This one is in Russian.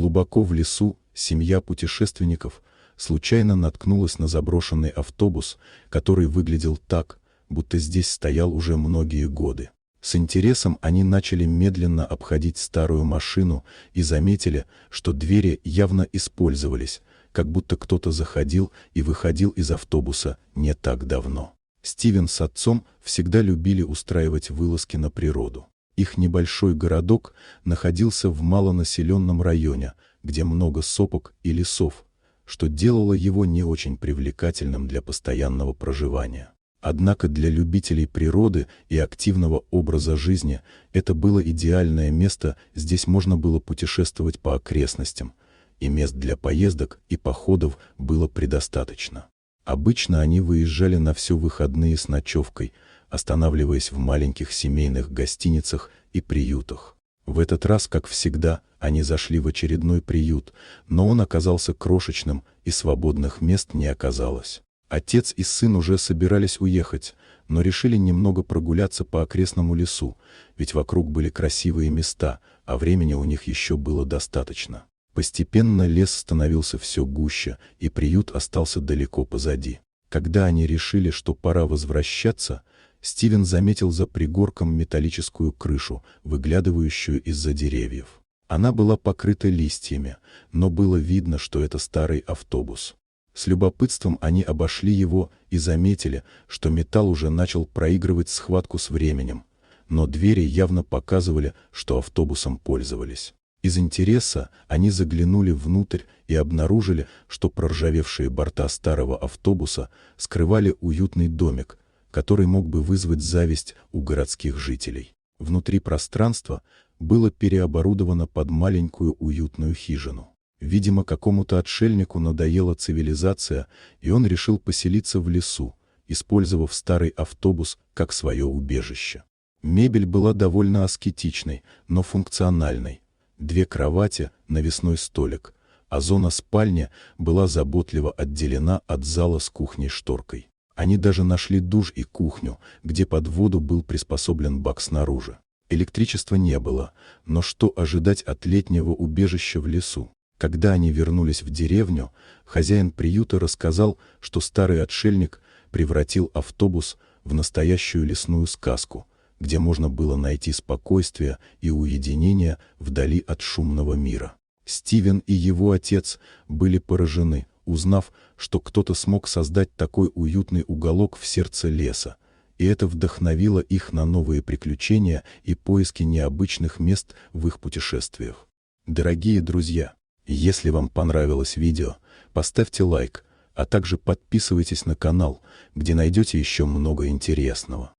Глубоко в лесу семья путешественников случайно наткнулась на заброшенный автобус, который выглядел так, будто здесь стоял уже многие годы. С интересом они начали медленно обходить старую машину и заметили, что двери явно использовались, как будто кто-то заходил и выходил из автобуса не так давно. Стивен с отцом всегда любили устраивать вылазки на природу. Их небольшой городок находился в малонаселенном районе, где много сопок и лесов, что делало его не очень привлекательным для постоянного проживания. Однако для любителей природы и активного образа жизни это было идеальное место, здесь можно было путешествовать по окрестностям, и мест для поездок и походов было предостаточно. Обычно они выезжали на все выходные с ночевкой, останавливаясь в маленьких семейных гостиницах и приютах. В этот раз, как всегда, они зашли в очередной приют, но он оказался крошечным, и свободных мест не оказалось. Отец и сын уже собирались уехать, но решили немного прогуляться по окрестному лесу, ведь вокруг были красивые места, а времени у них еще было достаточно. Постепенно лес становился все гуще, и приют остался далеко позади. Когда они решили, что пора возвращаться, Стивен заметил за пригорком металлическую крышу, выглядывающую из-за деревьев. Она была покрыта листьями, но было видно, что это старый автобус. С любопытством они обошли его и заметили, что металл уже начал проигрывать схватку с временем, но двери явно показывали, что автобусом пользовались. Из интереса они заглянули внутрь и обнаружили, что проржавевшие борта старого автобуса скрывали уютный домик, который мог бы вызвать зависть у городских жителей. Внутри пространство было переоборудовано под маленькую уютную хижину. Видимо, какому-то отшельнику надоела цивилизация, и он решил поселиться в лесу, использовав старый автобус как свое убежище. Мебель была довольно аскетичной, но функциональной. 2 кровати, навесной столик, а зона спальни была заботливо отделена от зала с кухней шторкой. Они даже нашли душ и кухню, где под воду был приспособлен бак снаружи. Электричества не было, но что ожидать от летнего убежища в лесу? Когда они вернулись в деревню, хозяин приюта рассказал, что старый отшельник превратил автобус в настоящую лесную сказку, где можно было найти спокойствие и уединение вдали от шумного мира. Стивен и его отец были поражены, узнав, что кто-то смог создать такой уютный уголок в сердце леса, и это вдохновило их на новые приключения и поиски необычных мест в их путешествиях. Дорогие друзья, если вам понравилось видео, поставьте лайк, а также подписывайтесь на канал, где найдете еще много интересного.